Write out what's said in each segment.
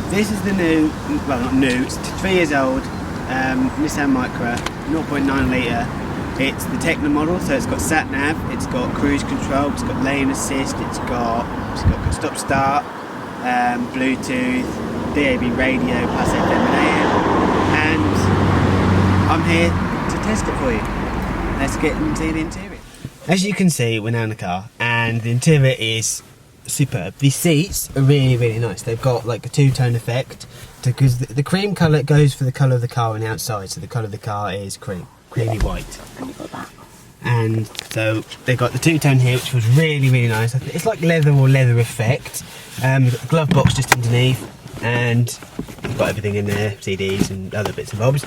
This is the new, well not new, it's 3 years old, Nissan Micra, 0.9 litre. It's the Techno model, so it's got sat nav, it's got cruise control, it's got lane assist, it's got stop start, Bluetooth, DAB radio plus FM and AM, and I'm here to test it for you. Let's get into the interior. As you can see, we're now in the car, and the interior is superb. These seats are really, really nice. They've got like a two-tone effect, because the cream colour goes for the colour of the car on the outside, so the colour of the car is creamy white. And you got that. And so they've got the two-tone here, which was really, really nice. It's like leather or leather effect. You've got the glove box just underneath, and you've got everything in there, CDs and other bits and bobs.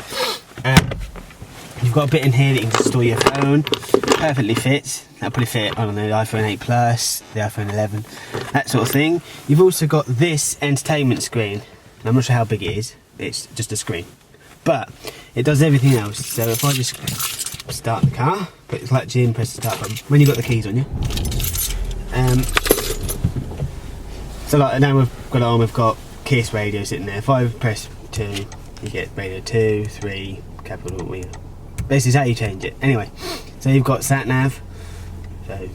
You've got a bit in here that you can just store your phone. Perfectly fits. That'll probably fit, I don't know, the iPhone 8 Plus, the iPhone 11, that sort of thing. You've also got this entertainment screen. And I'm not sure how big it is. It's just a screen. But it does everything else. So if I just start the car, put the clutch in, press the start button, when you've got the keys on you. So like now we've got it on, we've got Kiss radio sitting there. If I press 2, you get radio 2, 3, capital wheel. This is how you change it. Anyway, so you've got sat nav, so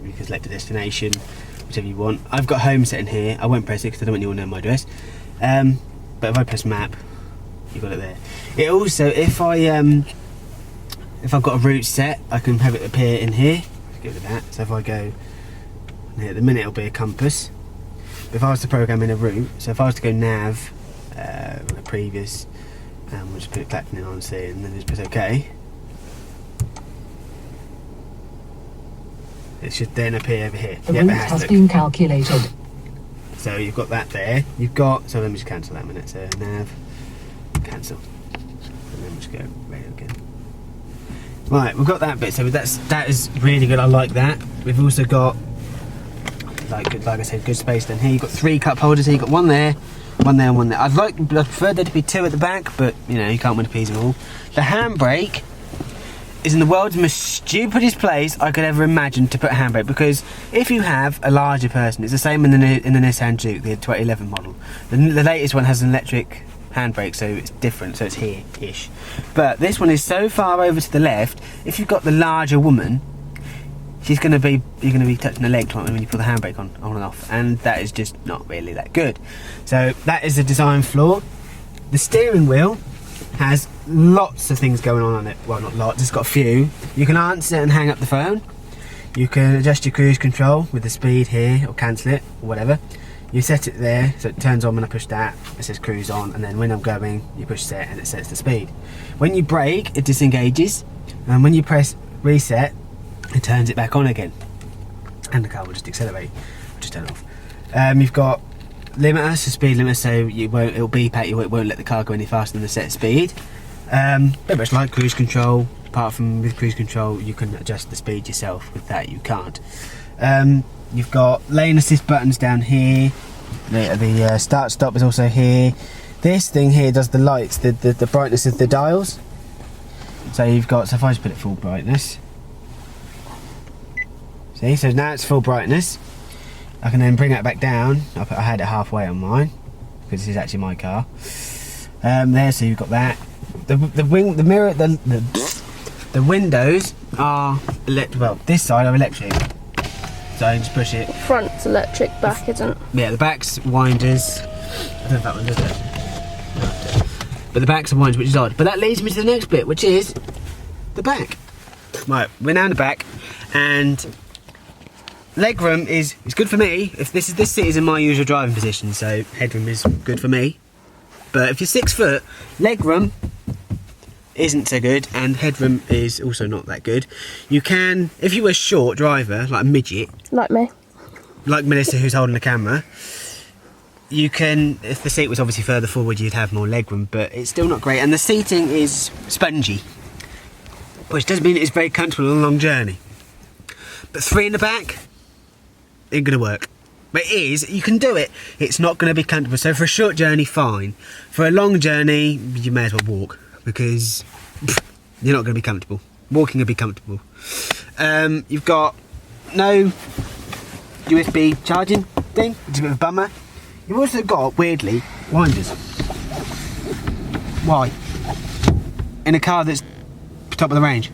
you can select a destination, whichever you want. I've got home set in here. I won't press it because I don't want you to know my address. But if I press map, you've got it there. It also, if I've got a route set, I can have it appear in here. Let's get rid of that. So if I go here, at the minute it'll be a compass. But if I was to program in a route, so if I was to go nav, on a previous, we'll just put it back on C and then just press OK. It should then appear over here. The route has been calculated. So you've got that there. You've got, so let me just cancel that a minute. So nav, cancel. And then just go radio again. Right, we've got that bit. So that is really good. I like that. We've also got, like I said, good space down here. You've got 3 cup holders here. You've got one there, one there, and one there. I'd prefer there to be 2 at the back, but you know, you can't win a piece of all. The handbrake is in the world's most stupidest place I could ever imagine to put a handbrake, because if you have a larger person, it's the same in the Nissan Juke, the 2011 model. The latest one has an electric handbrake, so it's different, so it's here-ish. But this one is so far over to the left, if you've got the larger woman, you're going to be touching the leg when you put the handbrake on and off, and that is just not really that good. So that is the design flaw. The steering wheel has lots of things going on it. Well, not lots, it's got a few. You can answer and hang up the phone. You can adjust your cruise control with the speed here, or cancel it, or whatever. You set it there, so it turns on when I push that, it says cruise on, and then when I'm going, you push set and it sets the speed. When you brake, it disengages, and when you press reset, it turns it back on again. And the car will just accelerate, just turn it off. You've got limiter, so speed limiter, so it'll beep at you, it won't let the car go any faster than the set speed. Very much like cruise control, apart from with cruise control you can adjust the speed yourself, with that you can't. You've got lane assist buttons down here, the start stop is also here. This thing here does the lights, the brightness of the dials. So you've got, so if I just put it full brightness, see, so now it's full brightness. I can then bring that back down. I had it halfway on mine, because this is actually my car. There, so you've got that. The windows are well, this side are electric. So I just push it. Front's electric, back isn't. Yeah, the back's winders. I don't know if that one does it. No, but the back's are winders, which is odd. But that leads me to the next bit, which is the back. Right, we're now in the back, and legroom is good for me. If this seat is in my usual driving position, so headroom is good for me. But if you're 6 foot, legroom isn't so good, and headroom is also not that good. You can, if you were a short driver, like a midget, like me, like Melissa who's holding the camera, you can, if the seat was obviously further forward, you'd have more legroom, but it's still not great. And the seating is spongy, which doesn't mean it's very comfortable on a long journey. But 3 in the back ain't gonna work. But it is, you can do it, it's not going to be comfortable. So for a short journey, fine. For a long journey, you may as well walk, because you're not going to be comfortable. Walking will be comfortable. You've got no USB charging thing, which is a bit of a bummer. You've also got, weirdly, winders. Why? In a car that's top of the range.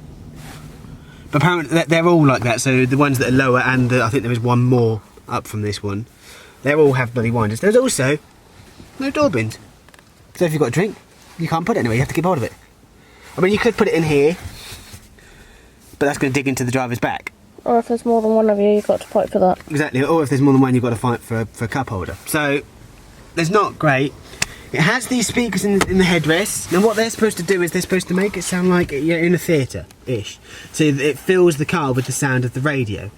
But apparently they're all like that, so the ones that are lower and I think there is one more up from this one, they all have bloody winders. There's also no door bins. So if you've got a drink, you can't put it anywhere, you have to keep hold of it. I mean, you could put it in here, but that's going to dig into the driver's back. Or if there's more than one of you, you've got to fight for that. Exactly, or if there's more than one, you've got to fight for a cup holder. So, it's not great. It has these speakers in the headrest. Now what they're supposed to do is they're supposed to make it sound like you're in a theatre-ish. So it fills the car with the sound of the radio.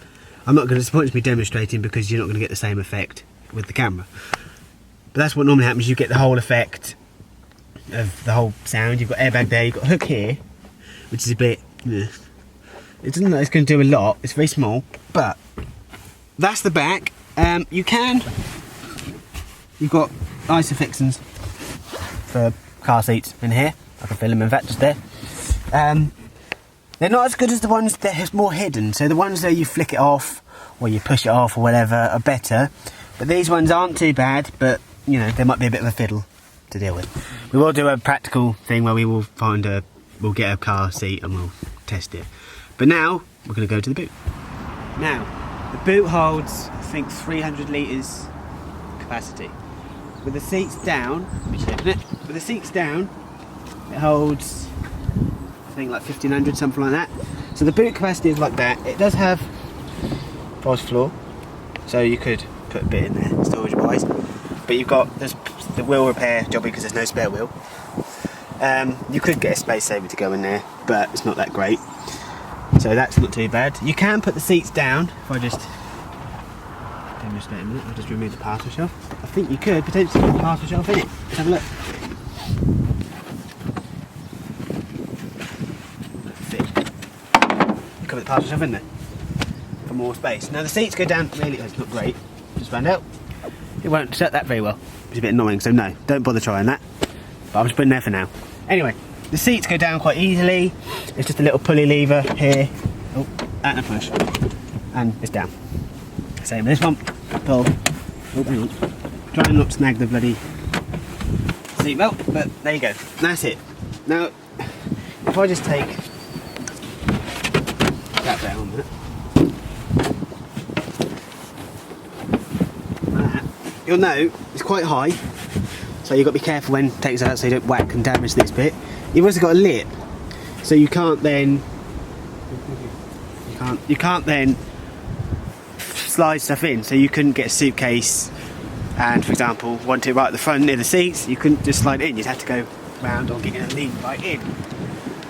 I'm not going to disappoint me demonstrating because you're not going to get the same effect with the camera. But that's what normally happens, you get the whole effect of the whole sound. You've got airbag there, you've got a hook here, which is a bit... It doesn't look like it's going to do a lot, it's very small, but that's the back. You've got isofixins for car seats in here. I can feel them in fact just there. They're not as good as the ones that are more hidden, so the ones that you flick it off or you push it off or whatever are better, but these ones aren't too bad, but you know, they might be a bit of a fiddle to deal with. We will do a practical thing where we'll get a car seat and we'll test it. But now we're going to go to the boot. Now the boot holds, I think, 300 litres capacity. With the seats down, with the seats down, it holds, I think, like 1500, something like that. So the boot capacity is like that. It does have false floor, so you could put a bit in there storage wise. But you've got there's the wheel repair job because there's no spare wheel. You could get a space saver to go in there, but it's not that great. So that's not too bad. You can put the seats down. If I just demonstrate a minute, I'll just remove the parcel shelf. I think you could potentially put the parcel shelf in it. Let's have a look. Let's see. You can put the parcel shelf in there for more space. Now the seats go down really, it's not great. Just found out. It won't set that very well, which is a bit annoying, so no, don't bother trying that. But I'm just putting there for now. Anyway, the seats go down quite easily. It's just a little pulley lever here. Oh, and a push. And it's down. Same with this one. Pull. Oh, hang on. Try and not snag the bloody seat belt, but there you go. That's it. Now, if I just take that down a minute. You'll know it's quite high, so you've got to be careful when it takes it out so you don't whack and damage this bit. You've also got a lip, so you can't then slide stuff in. So you couldn't get a suitcase and, for example, want it right at the front near the seats. You couldn't just slide it in. You'd have to go round or get it lean right in.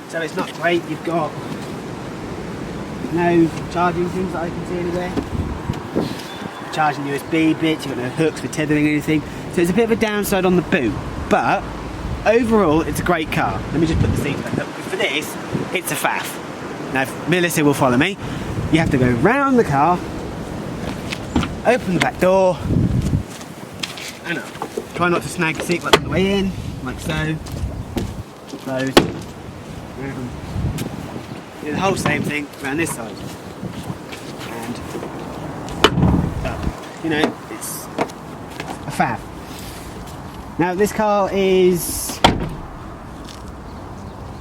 So it's not great. You've got no charging things that I can see anywhere. Charging USB bits, you've got no hooks for tethering anything, so it's a bit of a downside on the boot, but overall it's a great car. Let me just put the seats back up, because for this it's a faff. Now if Melissa will follow me, you have to go round the car, open the back door, and up. Try not to snag the seat belt on the way in, like so. Close. Do the whole same thing around this side. You know, it's a fab. Now this car is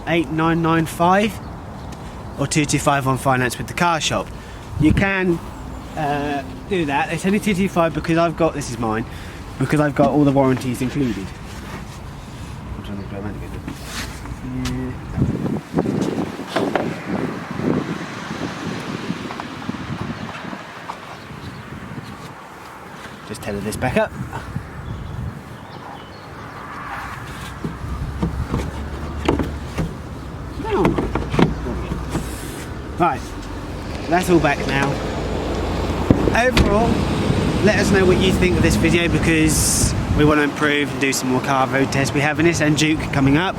8,995 or 225 on finance with the car shop. You can do that. It's only 225 because I've got, this is mine, because I've got all the warranties included. I'm trying to go around again. Just tether this back up. Right, that's all back now. Overall, let us know what you think of this video because we want to improve and do some more car road tests. We have a Nissan Duke coming up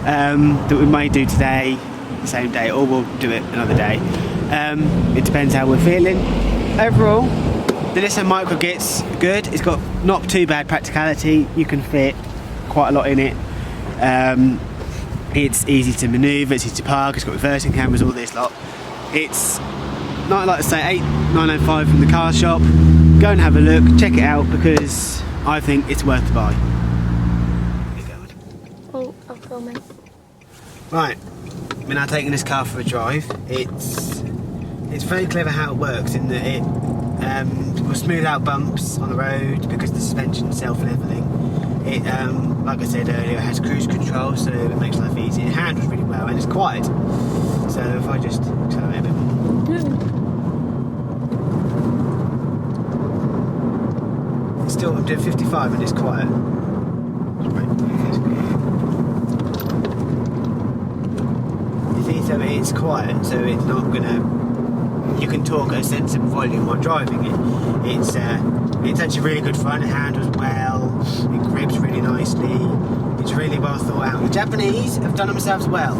that we may do today, the same day, or we'll do it another day. It depends how we're feeling. Overall, the Nissan Micra gets good. It's got not too bad practicality. You can fit quite a lot in it. It's easy to manoeuvre, it's easy to park, it's got reversing cameras, all this lot. It's not, like I say, 8,995 from the car shop. Go and have a look, check it out because I think it's worth the buy. There you go. Oh, I'm filming. Right, we're now taking this car for a drive. It's very clever how it works in that it will smooth out bumps on the road because the suspension's self-leveling. It, like I said earlier, has cruise control, so it makes life easy. It handles really well and it's quiet. So if I just accelerate a bit more. It's still, I'm doing 55 and it's quiet. You see, so it's quiet, so it's not gonna. You can talk at a sensible volume while driving it. It's actually really good fun. It handles well. It grips really nicely. It's really well thought out. The Japanese have done themselves well.